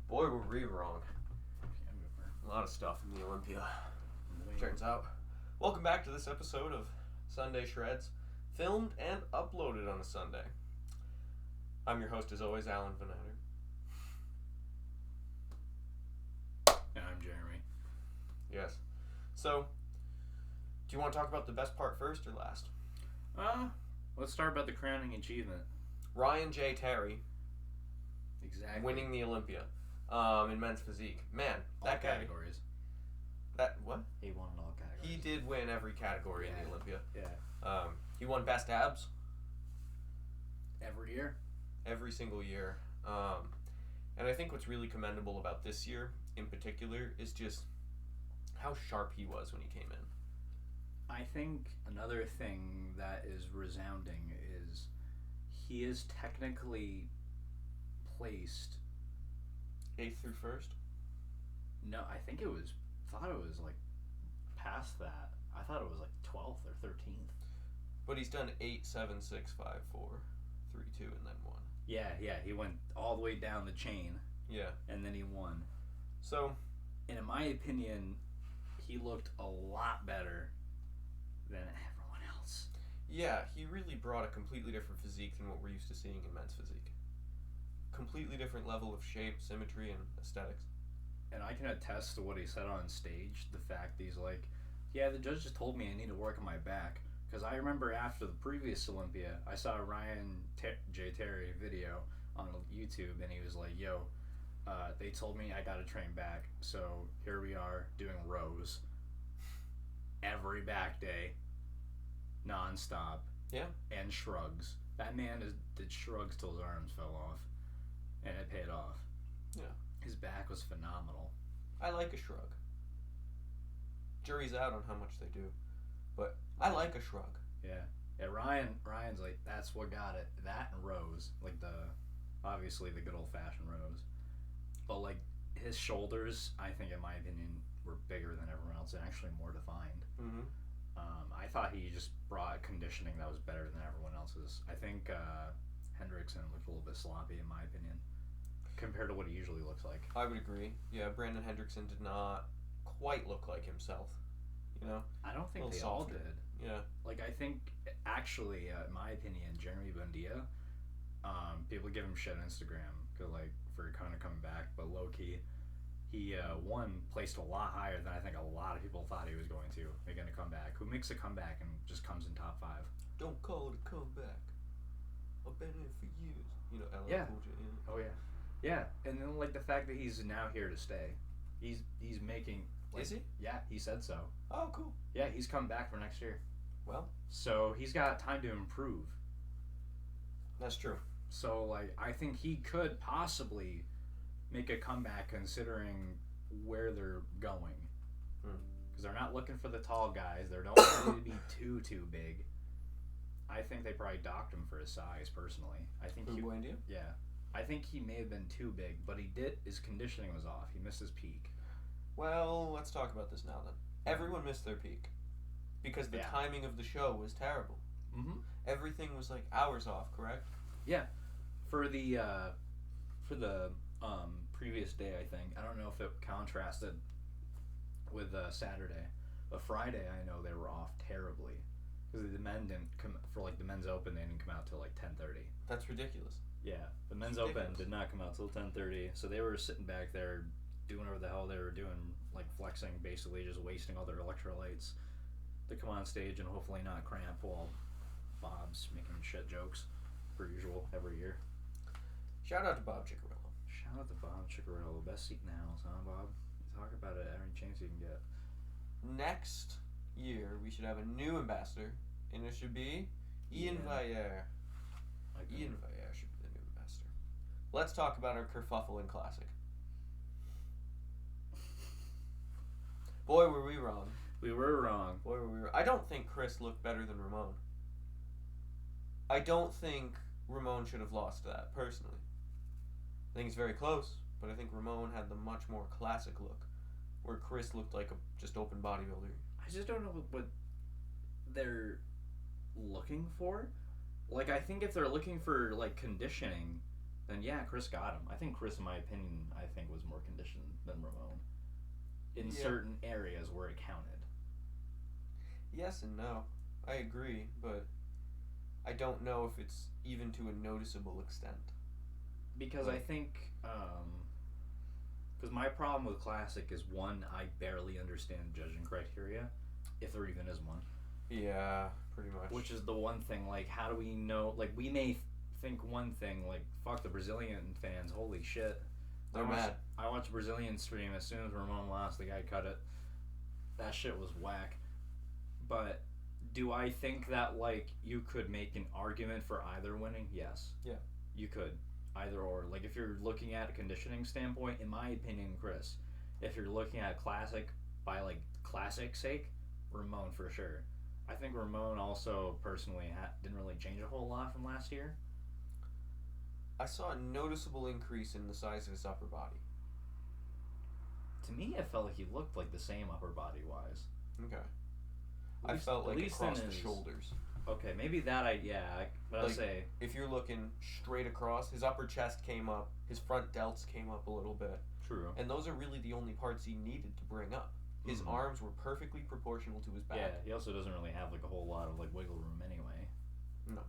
Boy, were we wrong. A lot of stuff in the Olympia. Turns out. Welcome back to this episode of Sunday Shreds, filmed and uploaded on a Sunday. I'm your host, as always, Alan Van Adder. And I'm Jeremy. Yes. So, do you want to talk about the best part first or last? Let's start about the crowning achievement. Ryan J. Terry. Exactly. Winning the Olympia in men's physique. Man, that guy. Categories. What? He won in all categories. He did win every category in the Olympia. Yeah. He won best abs. Every year. Every single year. And I think what's really commendable about this year in particular is just how sharp he was when he came in. I think another thing that is resounding is he is technically placed 8th through 1st? No, I think it was like past that. I thought it was like 12th or 13th. But he's done 8, 7, 6, 5, 4, 3, 2, and then 1. Yeah, he went all the way down the chain. Yeah. And then he won. So, and in my opinion, he looked a lot better than everyone else. Yeah, he really brought a completely different physique than what we're used to seeing in men's physique. Completely different level of shape, symmetry, and aesthetics. And I can attest to what he said on stage. The fact that he's like, yeah, the judge just told me I need to work on my back. Because I remember after the previous Olympia, I saw a Ryan J. Terry video on YouTube, and he was like, yo, they told me I got to train back. So here we are doing rows every back day, non-stop. Yeah. And shrugs. That man did shrugs till his arms fell off. And it paid off. Yeah. His back was phenomenal. I like a shrug. Jury's out on how much they do. But I like a shrug. Yeah. Yeah, Ryan's like, that's what got it. That and rows. Like obviously the good old fashioned rows. But like his shoulders, I think in my opinion, were bigger than everyone else and actually more defined. Mm-hmm. I thought he just brought conditioning that was better than everyone else's. I think Hendrickson looked a little bit sloppy in my opinion, compared to what he usually looks like. I would agree. Yeah, Brandon Hendrickson did not quite look like himself. You know? I don't think they all did. Yeah. Like, I think, actually, in my opinion, Jeremy Buendia, people give him shit on Instagram for kind of coming back, but low-key, he, placed a lot higher than I think a lot of people thought he was going to make a comeback. Who makes a comeback and just comes in top 5? Don't call it a comeback. I've been in it for years. You know, LL Yeah. Cool J. Oh, yeah. Yeah, and then, like, the fact that he's now here to stay. He's making... Like, is he? Yeah, he said so. Oh, cool. Yeah, he's come back for next year. Well. So, he's got time to improve. That's true. So, like, I think he could possibly make a comeback considering where they're going. Because they're not looking for the tall guys. They don't want to be too big. I think they probably docked him for his size, personally. I think Buendia? Yeah. I think he may have been too big, but his conditioning was off. He missed his peak. Well, let's talk about this now then. Everyone missed their peak. Because the timing of the show was terrible. Mm-hmm. Everything was like hours off, correct? Yeah. For the previous day, I think. I don't know if it contrasted with Saturday. But Friday, I know they were off terribly. Because the men didn't come, for like the men's open, they didn't come out till like 10:30. That's ridiculous. Yeah. The men's open did not come out till 10:30. So they were sitting back there doing whatever the hell they were doing, like flexing, basically just wasting all their electrolytes to come on stage and hopefully not cramp while Bob's making shit jokes, per usual, every year. Shout out to Bob Ciccarello. Shout out to Bob Ciccarello, best seat in the house, huh, Bob? You talk about it every chance you can get. Next year, we should have a new ambassador, and it should be Ian Vayer. Ian Vayer should be the new ambassador. Let's talk about our kerfuffling classic. Boy, were we wrong. We were wrong. Boy, were we wrong. I don't think Chris looked better than Ramon. I don't think Ramon should have lost that, personally. I think it's very close, but I think Ramon had the much more classic look, where Chris looked like a just open bodybuilder. I just don't know what they're looking for. Like, I think if they're looking for, like, conditioning, then yeah, Chris got him. I think Chris, in my opinion, was more conditioned than Ramon in certain areas where it counted. Yes and no. I agree, but I don't know if it's even to a noticeable extent. Because I think, because my problem with Classic is, one, I barely understand judging criteria, if there even is one. Yeah, pretty much. Which is the one thing, like, how do we know, like, we may think one thing, like, fuck the Brazilian fans, holy shit. They're mad. I watched Brazilian stream as soon as Ramon lost, the guy cut it. That shit was whack. But do I think that, like, you could make an argument for either winning? Yes. Yeah. You could. Either or. Like, if you're looking at a conditioning standpoint, in my opinion, Chris, if you're looking at Classic by, like, Classic's sake, Ramon for sure. I think Ramon also, personally, didn't really change a whole lot from last year. I saw a noticeable increase in the size of his upper body. To me, I felt like he looked like the same upper body wise. Okay. I felt like across the shoulders. Okay, maybe that but I'll say if you're looking straight across, his upper chest came up, his front delts came up a little bit. True. And those are really the only parts he needed to bring up. His arms were perfectly proportional to his back. Yeah, he also doesn't really have like a whole lot of like wiggle room anyway. No.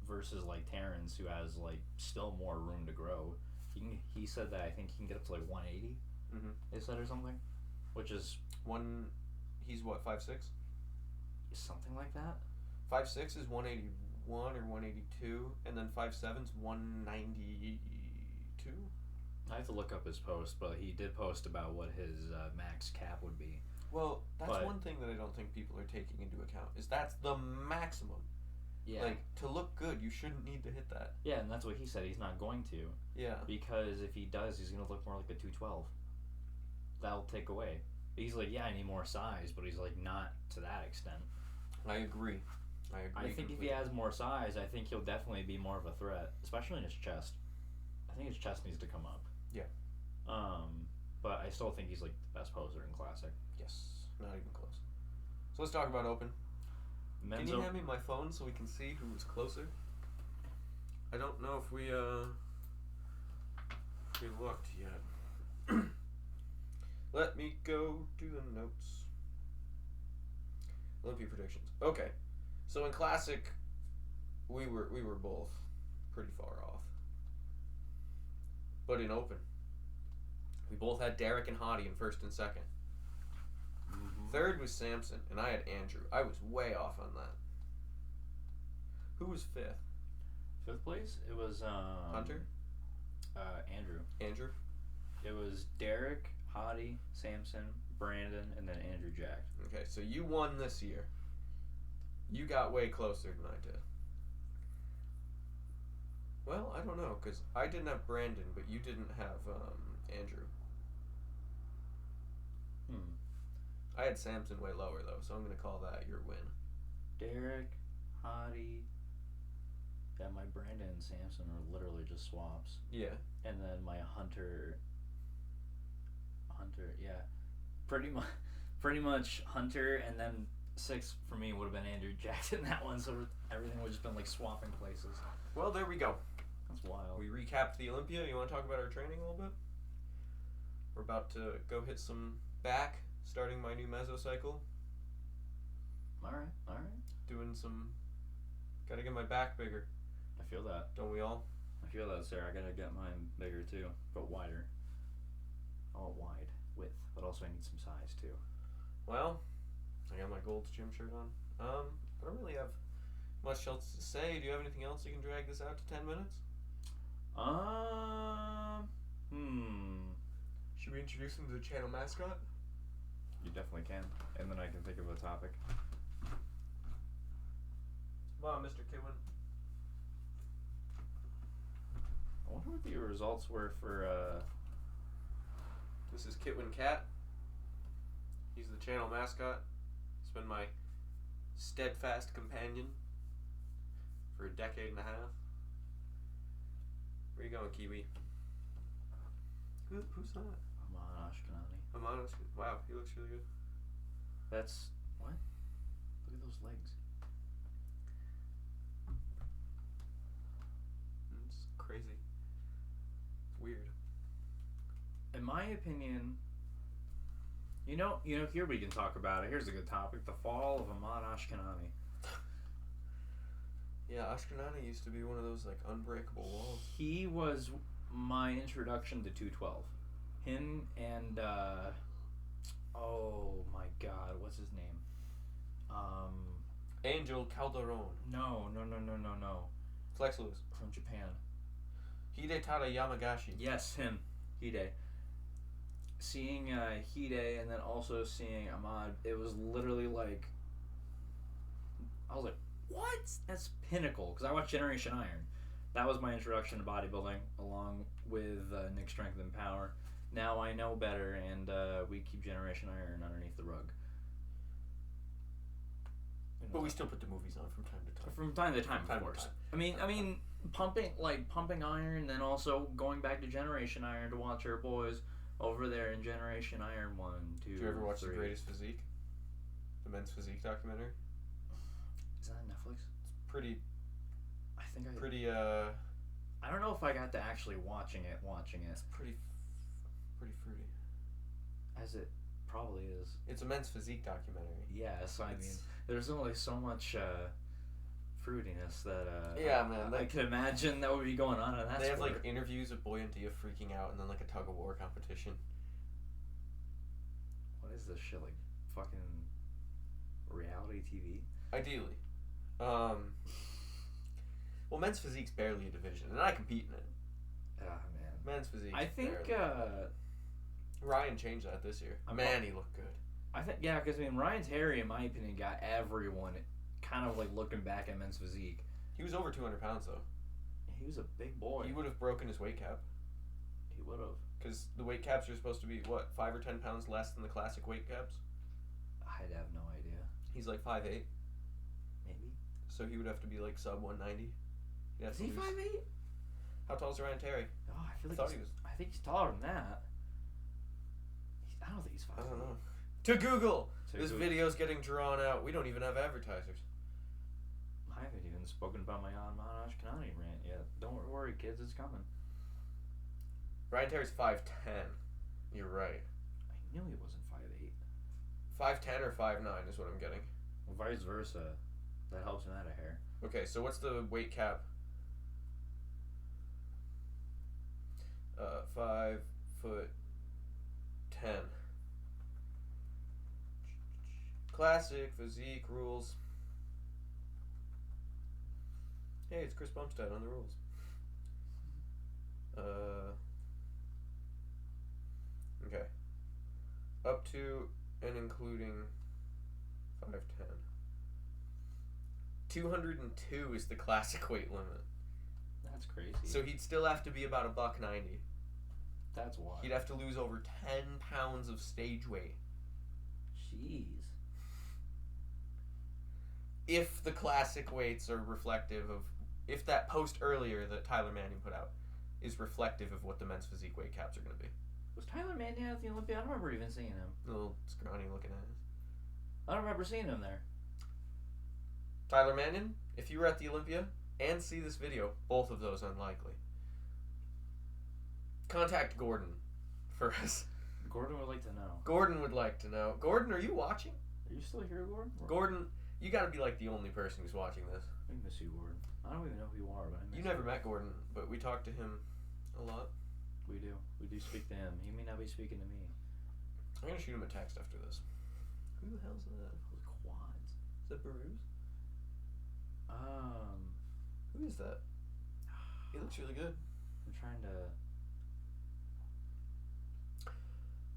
Versus like Terrence, who has like still more room to grow. He said that I think he can get up to like 180. Mm-hmm. They said or something, which is He's what, 5'6"? Something like that. 5'6" is 181 or 182, and then 5'7"'s 192. I have to look up his post, but he did post about what his max cap would be. Well, that's one thing that I don't think people are taking into account, is that's the maximum. Yeah. Like, to look good, you shouldn't need to hit that. Yeah, and that's what he said. He's not going to. Yeah. Because if he does, he's going to look more like a 212. That'll take away. He's like, yeah, I need more size, but he's like, not to that extent. I agree. I think if he has more size, I think he'll definitely be more of a threat, especially in his chest. I think his chest needs to come up. Yeah. But I still think he's like the best poser in Classic. Yes, not even close. So let's talk about Open. Can you hand me my phone so we can see who was closer? I don't know if we looked yet. Let me go to the notes. Olympia predictions. Okay, so in Classic, we were both pretty far off. But in Open, we both had Derek and Hottie in first and second. Mm-hmm. Third was Samson, and I had Andrew. I was way off on that. Who was fifth? Fifth place? It was Hunter? Andrew. Andrew? It was Derek, Hottie, Samson, Brandon, and then Andrew Jack. Okay, so you won this year. You got way closer than I did. Well, I don't know, because I didn't have Brandon, but you didn't have Andrew. I had Samson way lower, though, so I'm going to call that your win. Derek, Hottie. Yeah, my Brandon and Samson are literally just swaps. Yeah. And then my Hunter, yeah. Pretty much Hunter, and then sixth for me would have been Andrew Jackson, that one, so everything would have just been like swapping places. Well, there we go. That's wild. We recapped the Olympia. You want to talk about our training a little bit? We're about to go hit some back, starting my new mesocycle. Alright. Doing some... Gotta get my back bigger. I feel that. Don't we all? I feel that, sir. I gotta get mine bigger too, but wider. Oh, wide. Width. But also I need some size too. Well, I got my Gold's gym shirt on. I don't really have much else to say. Do you have anything else you can drag this out to 10 minutes? Should we introduce him to the channel mascot? You definitely can. And then I can think of a topic. Come on, Mr. Kidwin. I wonder what the results were for, This is Kitwin Cat. He's the channel mascot. He's been my steadfast companion for a decade and a half. Where you going, Kiwi? Who's that? Aman Ashkenani. Aman Ashkenani. Wow, he looks really good. That's... what? Look at those legs. It's crazy. In my opinion, here we can talk about it. Here's a good topic: the fall of Ahmad Ashkenani. Yeah, Ashkenani used to be one of those like unbreakable walls. He was my introduction to 212. Him and oh my God, what's his name? Angel Calderon. No. Flex Lewis. From Japan. Hidetada Yamagashi. Yes, him. Hide. Seeing Hide and then also seeing Ahmad, it was literally like, I was like, what? That's pinnacle. Because I watched Generation Iron. That was my introduction to bodybuilding, along with Nick Strength and Power. Now I know better, and we keep Generation Iron underneath the rug. But we still put the movies on from time to time. From time to time, of course. I mean, pumping Iron, then also going back to Generation Iron to watch our boys over there in Generation Iron 1, 2, Did you ever watch 3. The Greatest Physique? The men's physique documentary? Is that on Netflix? It's pretty. I think I. Pretty. I don't know if I got to actually watching it. It's pretty fruity. As it probably is. It's a men's physique documentary. Yes, I mean, there's only so much fruitiness that yeah, man. I could imagine that would be going on in that. They have sport. like interviews of Boy and Dia freaking out, and then like a tug of war competition. What is this shit, like fucking reality TV? Ideally. Well, men's physique's barely a division, and I compete in it. Ah, man. Men's physique. I think Ryan changed that this year. He looked good. I think, yeah, because I mean, Ryan Terry, in my opinion, got everyone kind of like looking back at men's physique. He was over 200 pounds though. He was a big boy. He would have broken his weight cap. He would have. Because the weight caps are supposed to be what, 5 or 10 pounds less than the classic weight caps. I'd have no idea. He's like 5'8". Maybe. So he would have to be like sub 190. Is he 5'8"? How tall is Ryan Terry? Oh, I think he's taller than that. I don't think he's 5'8". I don't know. To Google! This video's getting drawn out. We don't even have advertisers. I haven't even spoken about my Ahmad Ashkenani rant yet. Don't worry, kids, it's coming. Ryan Terry's 5'10". You're right. I knew he wasn't 5'10" or 5'9" is what I'm getting. Well, vice versa. That helps him out a hair. Okay, so what's the weight cap? 5'10". Classic physique rules. Hey, it's Chris Bumstead on the rules. Okay. Up to and including 5'10". 202 is the classic weight limit. That's crazy. So he'd still have to be about $190. That's wild. He'd have to lose over 10 pounds of stage weight. Jeez. If the classic weights are reflective of, if that post earlier that Tyler Manning put out is reflective of what the men's physique weight caps are going to be. Was Tyler Manning at the Olympia? I don't remember even seeing him. A little scrawny looking ass. I don't remember seeing him there. Tyler Manning, if you were at the Olympia and see this video, both of those unlikely. Contact Gordon for us. Gordon would like to know. Gordon would like to know. Gordon, are you watching? Are you still here, Gordon? Gordon, you gotta be like the only person who's watching this. We miss you, Gordon. I don't even know who you are, but I miss you. You never met Gordon, but we talked to him a lot. We do. We do speak to him. He may not be speaking to me. I'm gonna shoot him a text after this. Who the hell's that? Those quads. Is that Baruz? Who is that? He looks really good. I'm trying to...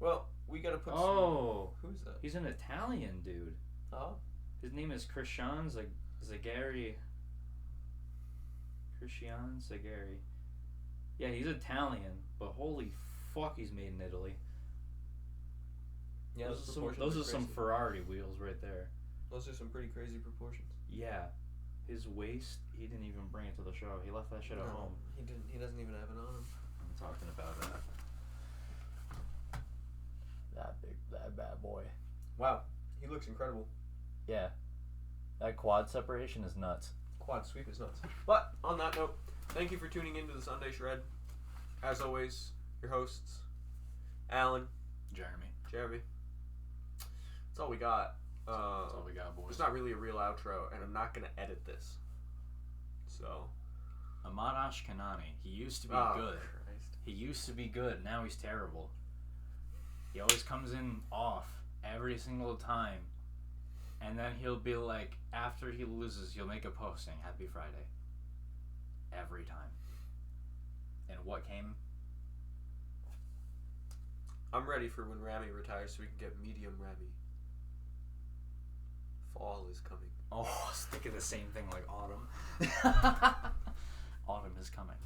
Well, we gotta put Who's that? He's an Italian dude. Oh? His name is Christian Zagari. Christian Zagari. Yeah, he's Italian, but holy fuck, he's made in Italy. Yeah, those are some Ferrari wheels right there. Those are some pretty crazy proportions. Yeah. His waist, he didn't even bring it to the show. He left that shit at home. He didn't. He doesn't even have it on him. I'm talking about that. That bad boy. Wow, he looks incredible. Yeah. That quad separation is nuts. Quad sweep is nuts. But, on that note, thank you for tuning into the Sunday Shred. As always, your hosts, Allen, Jeremy. Jeremy. That's all we got. That's all we got, boys. It's not really a real outro, and I'm not gonna edit this. So. Ahmad Ashkenani. He used to be good. Christ. He used to be good. Now he's terrible. He always comes in off every single time. And then he'll be like, after he loses, he'll make a post saying, Happy Friday. Every time. And what came? I'm ready for when Rami retires so we can get medium Rami. Fall is coming. Oh, I was thinking the same thing like autumn. Autumn is coming.